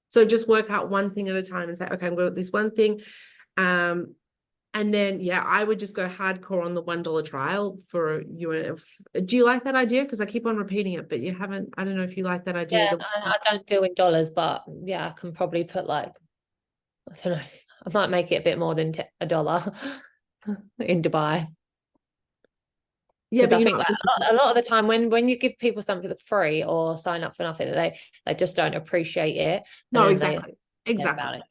So just work out one thing at a time and say, okay, I'm going to do this one thing. And then, yeah, I would just go hardcore on the $1 trial for you. Do you like that idea? Because I keep on repeating it, but you haven't, I don't know if you like that idea.
Yeah, I don't do in dollars, but yeah, I can probably put like, I don't know, I might make it a bit more than $1 in Dubai.
Yeah,
Because I think like a lot of the time when you give people something for free or sign up for nothing, that they just don't appreciate it.
No, exactly.
About it.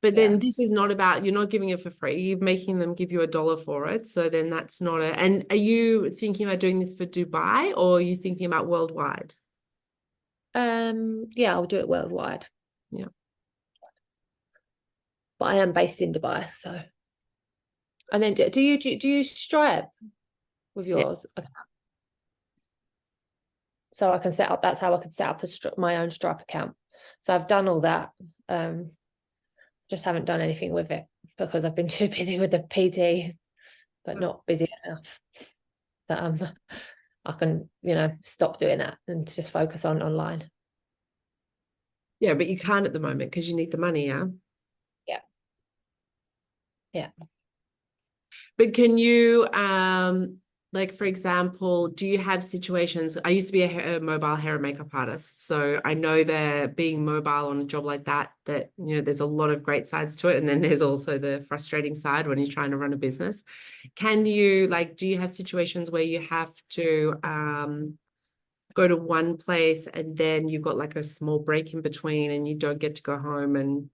But then this is not about, you're not giving it for free. You're making them give you $1 for it. So then that's not and are you thinking about doing this for Dubai, or are you thinking about worldwide?
Yeah, I'll do it worldwide.
Yeah.
But I am based in Dubai, so. And then do you Stripe with yours?
Yes.
Okay. So I can set up, that's how I could set up my own Stripe account. So I've done all that. Just haven't done anything with it because I've been too busy with the PT, but not busy enough that I can, stop doing that and just focus on online.
Yeah, but you can't at the moment because you need the money, yeah?
Yeah.
But can you, like, for example, do you have situations? I used to be a mobile hair and makeup artist, so I know that being mobile on a job like that, there's a lot of great sides to it. And then there's also the frustrating side when you're trying to run a business. Can you, do you have situations where you have to go to one place and then you've got like a small break in between and you don't get to go home,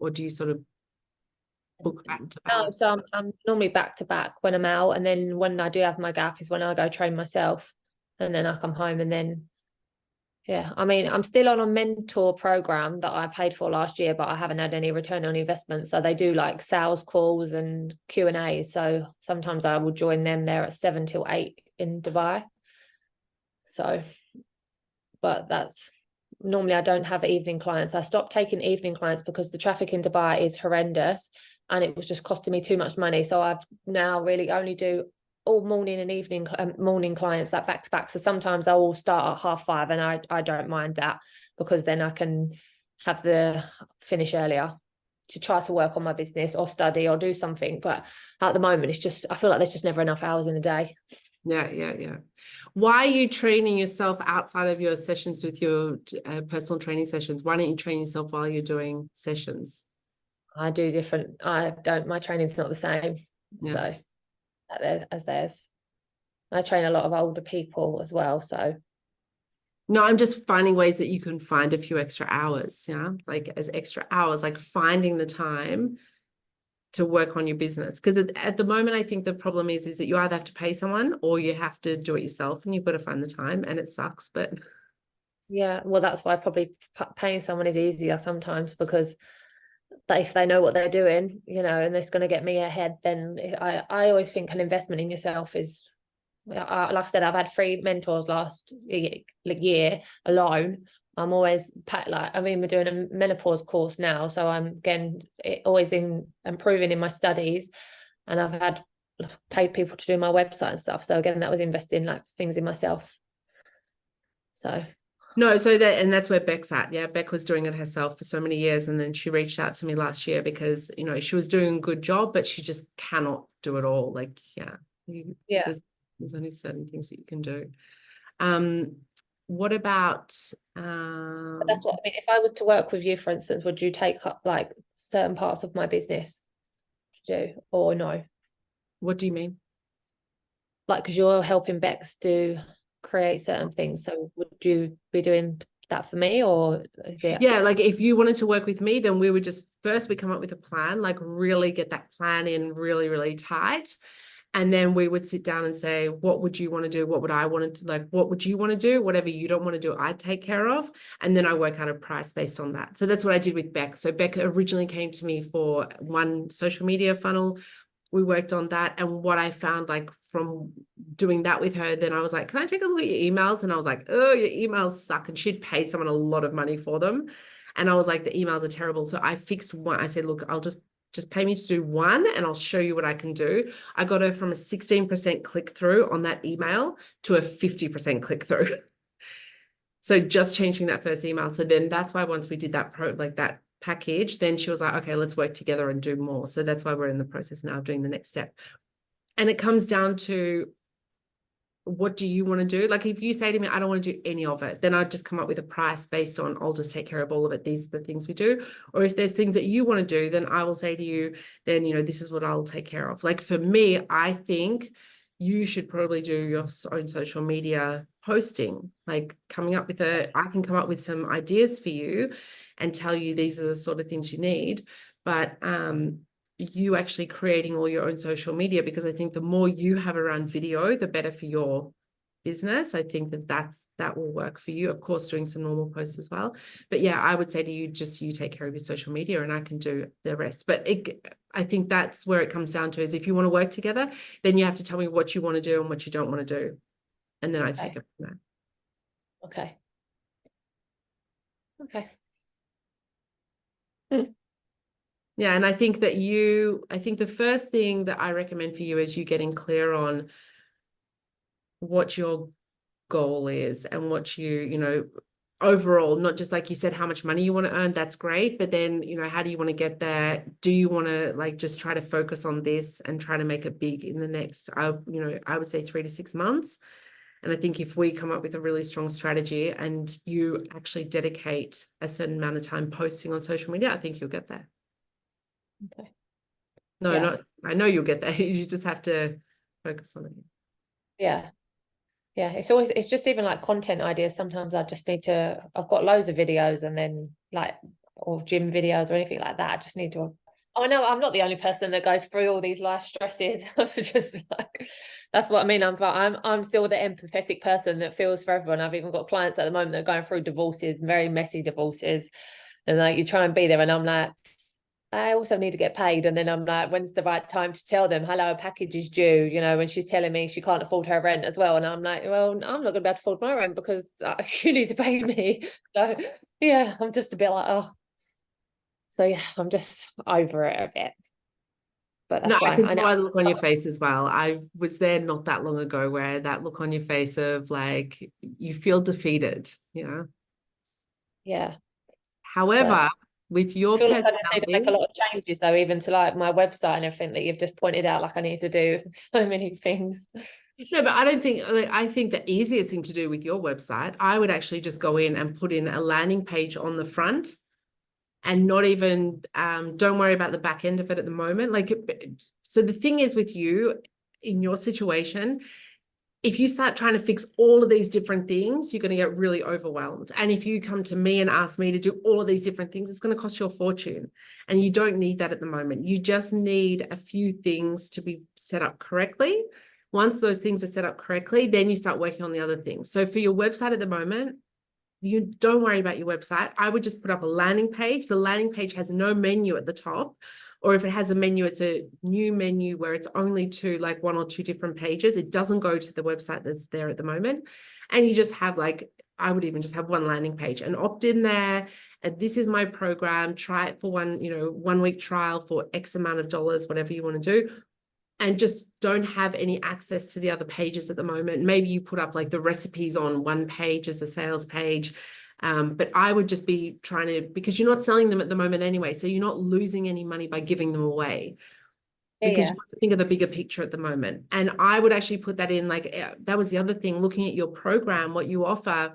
or do you sort of book back to back?
No, so I'm normally back to back when I'm out, and then when I do have my gap is when I go train myself, and then I come home. And then I mean, I'm still on a mentor program that I paid for last year, but I haven't had any return on investment. So they do like sales calls and Q&A, so sometimes I will join them there at 7 till 8 in Dubai. So, but that's normally, I don't have evening clients. I stopped taking evening clients because the traffic in Dubai is horrendous and it was just costing me too much money. So I've now really only do all morning and evening morning clients, like back to back. So sometimes I will start at 5:30, and I don't mind that, because then I can have the finish earlier to try to work on my business or study or do something. But at the moment, it's just, I feel like there's just never enough hours in the day.
Yeah. Why are you training yourself outside of your sessions with your personal training sessions? Why don't you train yourself while you're doing sessions?
I do different. My training's not the same. So as theirs. I train a lot of older people as well. So
no, I'm just finding ways that you can find a few extra hours, like as extra hours, like finding the time to work on your business? Because at the moment, I think the problem is that you either have to pay someone or you have to do it yourself, and you've got to find the time, and it sucks. But
Yeah, well, that's why probably paying someone is easier sometimes, because if they know what they're doing, and it's going to get me ahead, then I always think an investment in yourself is, like I said, I've had 3 mentors last year alone. I'm always we're doing a menopause course now, so I'm always improving in my studies, and I've had paid people to do my website and stuff. So again, that was investing like things in myself. So
no, that's where Beck's at. Yeah, Beck was doing it herself for so many years, and then she reached out to me last year because she was doing a good job, but she just cannot do it all. Like, there's only certain things that you can do. What about
but that's what I mean. If I was to work with you, for instance, would you take up like certain parts of my business to do, or no?
What do you mean?
Like, because you're helping Bex to create certain things, so would you be doing that for me, or is it?
Yeah, like if you wanted to work with me, then we would just first we come up with a plan, like really get that plan in really, really tight. And then we would sit down and say, what would you want to do? What would I want to do? Like, what would you want to do? Whatever you don't want to do, I'd take care of. And then I work out a price based on that. So that's what I did with Beck. So Beck originally came to me for one social media funnel. We worked on that. And what I found, like from doing that with her, then I was like, can I take a look at your emails? And I was like, oh, your emails suck. And she'd paid someone a lot of money for them. And I was like, the emails are terrible. So I fixed one. I said, look, I'll just pay me to do one and I'll show you what I can do. I got her from a 16% click through on that email to a 50% click through. So just changing that first email. So then that's why once we did that that package, then she was like, okay, let's work together and do more. So that's why we're in the process now of doing the next step. And it comes down to, what do you want to do? Like if you say to me, I don't want to do any of it, then I'd just come up with a price based on, I'll just take care of all of it. These are the things we do. Or if there's things that you want to do, then I will say to you, then, this is what I'll take care of. Like for me, I think you should probably do your own social media posting, like I can come up with some ideas for you and tell you these are the sort of things you need. But, you actually creating all your own social media, because I think the more you have around video, the better for your business. I think that will work for you. Of course, doing some normal posts as well. But yeah, I would say to you, just you take care of your social media and I can do the rest. But I think that's where it comes down to, is if you want to work together, then you have to tell me what you want to do and what you don't want to do. And then I take it from there.
Okay. Okay. Mm.
Yeah, and I think the first thing that I recommend for you is you getting clear on what your goal is and what overall, not just like you said, how much money you want to earn, that's great. But then, how do you want to get there? Do you want to like just try to focus on this and try to make it big in the next, I would say 3 to 6 months. And I think if we come up with a really strong strategy and you actually dedicate a certain amount of time posting on social media, I think you'll get there.
Okay.
No, yeah. I know you'll get there. You just have to focus on it.
Yeah. Yeah. It's just even like content ideas. Sometimes I've got loads of videos and then or gym videos or anything like that. I just need to, I know I'm not the only person that goes through all these life stresses. Just like, that's what I mean. I'm still the empathetic person that feels for everyone. I've even got clients at the moment that are going through divorces, very messy divorces. And like, you try and be there and I'm like, I also need to get paid. And then I'm like, when's the right time to tell them, hello, a package is due, when she's telling me she can't afford her rent as well. And I'm like, well, I'm not going to be able to afford my rent because you need to pay me. So yeah, I'm just a bit like, oh. So yeah, I'm just over it a bit. But that's why
I can tell by the look on your face as well. I was there not that long ago where that look on your face of like, you feel defeated,
Yeah.
However, with your
I feel like I just need to make a lot of changes though, even to like my website and everything that you've just pointed out. Like I need to do so many things.
No, but I don't think, I think the easiest thing to do with your website, I would actually just go in and put in a landing page on the front and not even, don't worry about the back end of it at the moment. So the thing is with you in your situation, if you start trying to fix all of these different things, you're going to get really overwhelmed. And if you come to me and ask me to do all of these different things, it's going to cost you a fortune. And you don't need that at the moment. You just need a few things to be set up correctly. Once those things are set up correctly, then you start working on the other things. So for your website at the moment, you don't worry about your website. I would just put up a landing page. The landing page has no menu at the top. Or if it has a menu, it's a new menu where it's only like 1 or 2 different pages. It doesn't go to the website that's there at the moment. And you just have I would even just have one landing page and opt in there. And this is my program. Try it for 1 week trial for X amount of dollars, whatever you want to do. And just don't have any access to the other pages at the moment. Maybe you put up like the recipes on one page as a sales page. But I would just be trying to, because you're not selling them at the moment anyway, so you're not losing any money by giving them away, because you think of the bigger picture at the moment. And I would actually put that in, that was the other thing, looking at your program, what you offer.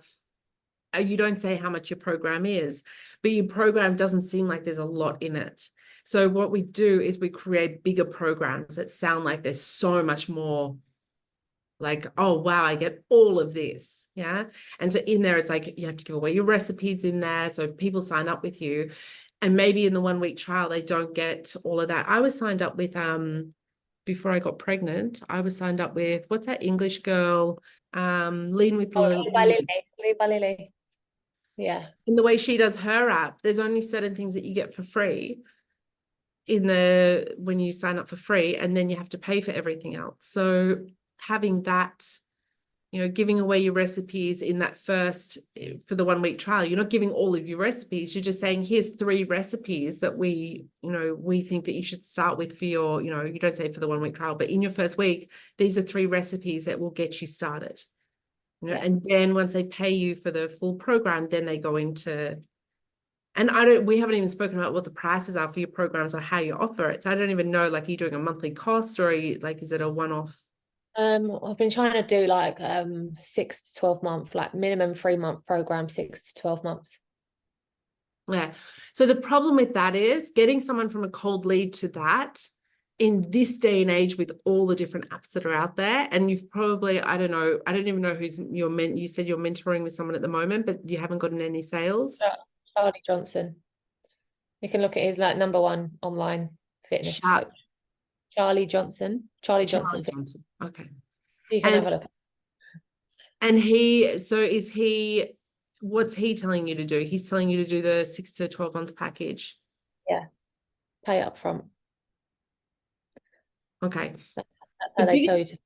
You don't say how much your program is, but your program doesn't seem like there's a lot in it. So what we do is we create bigger programs that sound like there's so much more, like, oh, wow, I get all of this. Yeah. And so in there, it's like you have to give away your recipes in there. So people sign up with you. And maybe in the 1 week trial, they don't get all of that. I was signed up with, before I got pregnant, I was signed up with, what's that English girl? Lean with Lily.
Lead by Lily. Yeah.
In the way she does her app, there's only certain things that you get for free when you sign up for free, and then you have to pay for everything else. So having that, giving away your recipes in that first, for the 1 week trial, you're not giving all of your recipes. You're just saying, here's 3 recipes that we think that you should start with for your, you don't say for the 1 week trial, but in your first week, these are 3 recipes that will get you started. And then once they pay you for the full program, then they go into, and we haven't even spoken about what the prices are for your programs or how you offer it. So I don't even know, like, are you doing a monthly cost, or are you, like, is it a one-off?
I've been trying to do 6 to 12 month, like minimum 3-month program, 6 to 12 months.
Yeah. So the problem with that is getting someone from a cold lead to that in this day and age with all the different apps that are out there. And you've probably, I don't even know who's you said you're mentoring with someone at the moment, but you haven't gotten any sales.
Charlie Johnson. You can look at his #1 online fitness coach. Charlie Johnson.
Okay.
So you can have a look.
And what's he telling you to do? He's telling you to do the 6 to 12 month package.
Yeah. Pay up front.
Okay.
That's how they tell you to.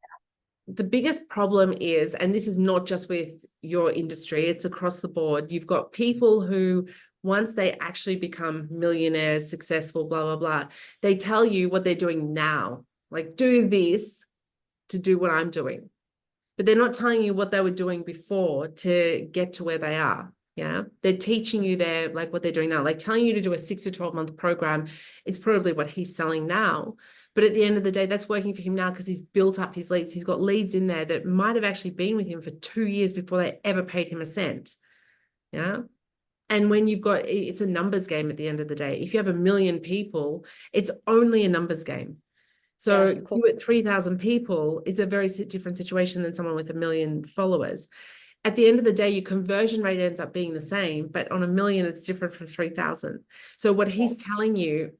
The biggest problem is, and this is not just with your industry, it's across the board. You've got people who, once they actually become millionaires, successful, blah, blah, blah, they tell you what they're doing now. Like, do this to do what I'm doing. But they're not telling you what they were doing before to get to where they are. Yeah. They're teaching you what they're doing now, like telling you to do a 6 to 12 month program. It's probably what he's selling now. But at the end of the day, that's working for him now because he's built up his leads. He's got leads in there that might have actually been with him for 2 years before they ever paid him a cent. Yeah. And when it's a numbers game at the end of the day. If you have 1 million people, it's only a numbers game. So you at 3,000 people, it's a very different situation than someone with 1 million followers. At the end of the day, your conversion rate ends up being the same, but on 1 million, it's different from 3,000. So what he's telling you,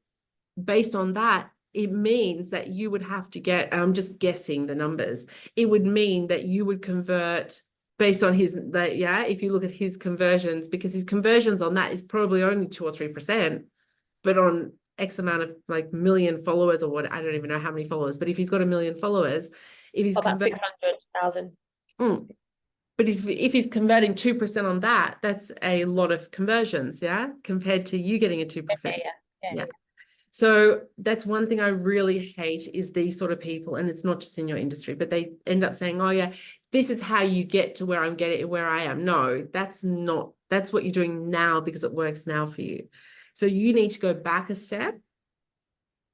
based on that, it means that you would have to get, I'm just guessing the numbers, it would mean that you would convert based on if you look at his conversions, because his conversions on that is probably only 2 or 3%, but on X amount of million followers, or what, I don't even know how many followers, but if he's got 1 million followers, if he's
about 600,000.
But if he's converting 2% on that, that's a lot of conversions, compared to you getting a 2%. Yeah. So that's one thing I really hate, is these sort of people, and it's not just in your industry, but they end up saying, oh yeah, this is how you get to where I am. No, that's what you're doing now because it works now for you. So you need to go back a step,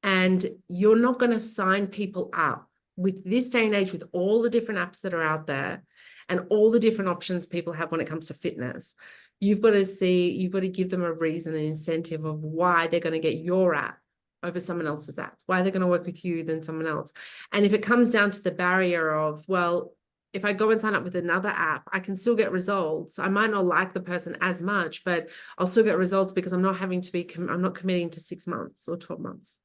and you're not going to sign people up with this day and age, with all the different apps that are out there and all the different options people have when it comes to fitness. You've got to give them a reason, an incentive of why they're going to get your app over someone else's app, why they're going to work with you than someone else. And if it comes down to the barrier of, well, if I go and sign up with another app, I can still get results. I might not like the person as much, but I'll still get results because I'm not having to I'm not committing to 6 months or 12 months.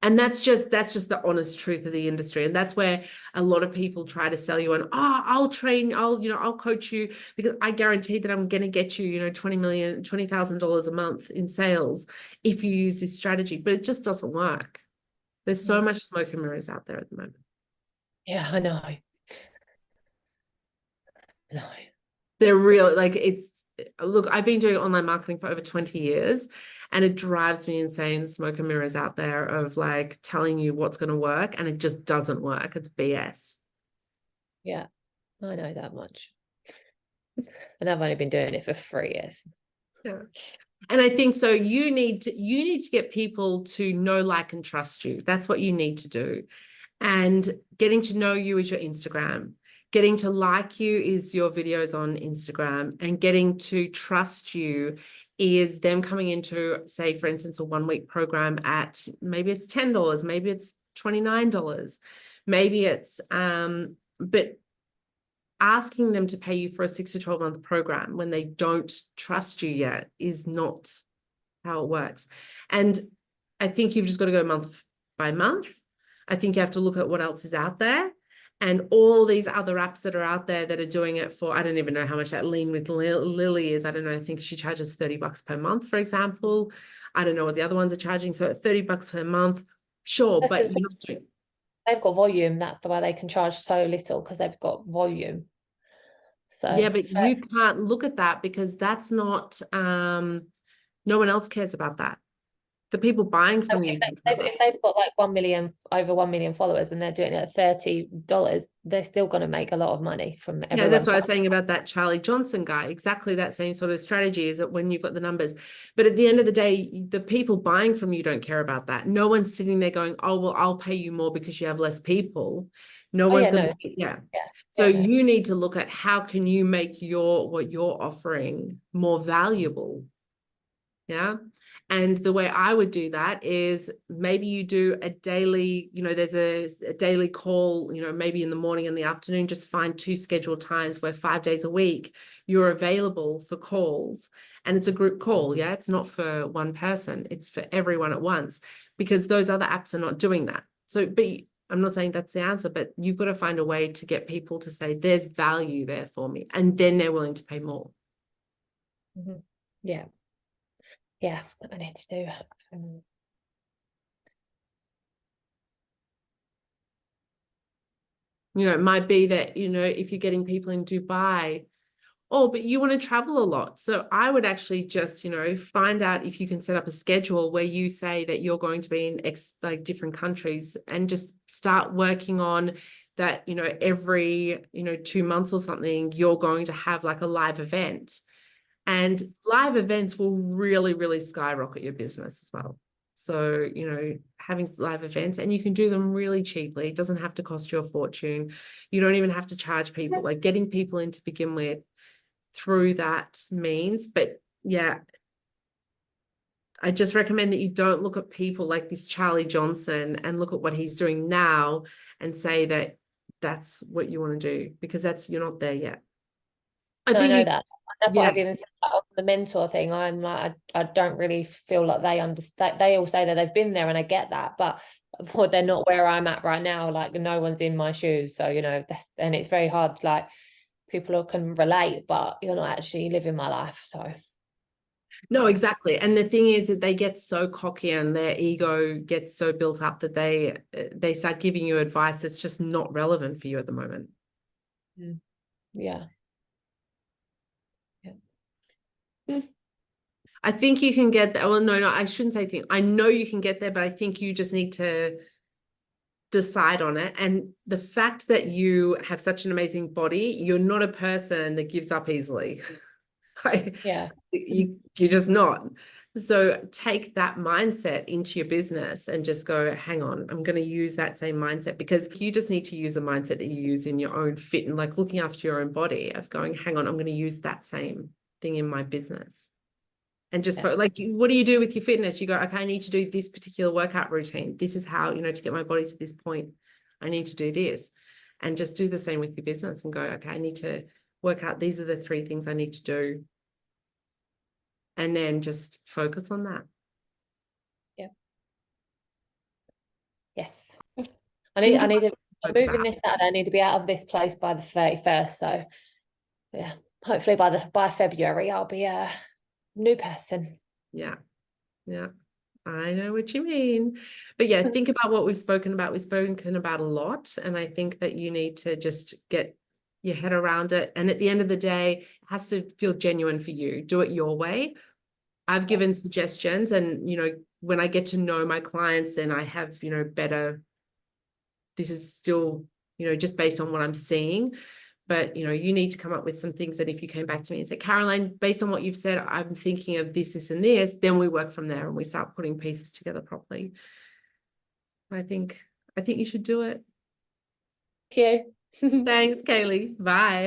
And that's just the honest truth of the industry. And that's where a lot of people try to sell you on, I'll train, I'll coach you, because I guarantee that I'm going to get you, $20,000 a month in sales if you use this strategy. But it just doesn't work. There's so much smoke and mirrors out there at the moment.
Yeah, I know. No.
They're real, like look, I've been doing online marketing for over 20 years, and it drives me insane, smoke and mirrors out there of like telling you what's going to work, and it just doesn't work. It's BS.
Yeah, I know that much. And I've only been doing it for 3 years.
Yeah. And I think so you need to get people to know, like, and trust you. That's what you need to do. And getting to know you is your Instagram. Getting to like you is your videos on Instagram, and getting to trust you is them coming into, say, for instance, a 1-week program at maybe it's $10, maybe it's $29, maybe it's, but asking them to pay you for a 6 to 12 month program when they don't trust you yet is not how it works. And I think you've just got to go month by month. I think you have to look at what else is out there, and all these other apps that are out there that are doing it for, I don't even know how much that Lean with Lily is. I don't know. I think she charges $30 per month, for example. I don't know what the other ones are charging. So at $30 per month, sure,
That's
but
they've got volume. That's the way they can charge so little, because they've got volume. So
yeah, but you can't look at that because that's not, no one else cares about that. The people buying from you.
if they've got like over 1 million followers, and they're doing it at $30, they're still going to make a lot of money from everyone.
Yeah, that's what I was saying about that Charlie Johnson guy. Exactly that same sort of strategy is that when you've got the numbers. But at the end of the day, the people buying from you don't care about that. No one's sitting there going, oh, well, I'll pay you more because you have less people. No one's going to, yeah. So you need to look at how can you make what you're offering more valuable. Yeah. And the way I would do that is maybe you do a daily, there's a daily call, maybe in the morning and the afternoon. Just find 2 scheduled times where 5 days a week you're available for calls, and it's a group call. Yeah. It's not for one person, it's for everyone at once, because those other apps are not doing that. So, but I'm not saying that's the answer, but you've got to find a way to get people to say there's value there for me, and then they're willing to pay more.
Yeah. Yeah, I need to do
it might be that, if you're getting people in Dubai, but you want to travel a lot. So I would actually just, find out if you can set up a schedule where you say that you're going to be in different countries, and just start working on that, every, 2 months or something, you're going to have like a live event. And live events will really, really skyrocket your business as well. So, having live events, and you can do them really cheaply. It doesn't have to cost you a fortune. You don't even have to charge people, like getting people in to begin with through that means. But yeah, I just recommend that you don't look at people like this Charlie Johnson and look at what he's doing now and say that that's what you want to do, because you're not there yet.
I know that. That's what I've even said about the mentor thing. I'm like, I don't really feel like they understand. They all say that they've been there, and I get that, but they're not where I'm at right now. Like, no one's in my shoes. So, and it's very hard. Like, people can relate, but you're not actually living my life. So.
No, exactly. And the thing is that they get so cocky, and their ego gets so built up that they start giving you advice that's just not relevant for you at the moment.
Yeah.
I think you can get there. Well, no, I shouldn't say think. I know you can get there, but I think you just need to decide on it. And the fact that you have such an amazing body, you're not a person that gives up easily.
Yeah.
You're just not. So take that mindset into your business and just go, hang on, I'm going to use that same mindset, because you just need to use a mindset that you use in your own fit and like looking after your own body, of going, hang on, I'm going to use that same thing in my business. And just like, what do you do with your fitness? You go, okay, I need to do this particular workout routine. This is how, to get my body to this point, I need to do this. and just do the same with your business and go, okay, I need to work out, these are the 3 things I need to do. And then just focus on that.
Yeah. Yes. I'm moving this Saturday. I need to be out of this place by the 31st. So yeah, hopefully by February I'll be a new person.
Yeah. Yeah. I know what you mean. But yeah, think about what we've spoken about. We've spoken about a lot. And I think that you need to just get your head around it. And at the end of the day, it has to feel genuine for you. Do it your way. I've given suggestions, and, you know, when I get to know my clients, then I have, you know, better, this is still, you know, just based on what I'm seeing. But, you know, you need to come up with some things that if you came back to me and said, Caroline, based on what you've said, I'm thinking of this, this, and this, then we work from there and we start putting pieces together properly. I think you should do it.
Thank you.
Thanks, Kayleigh. Bye.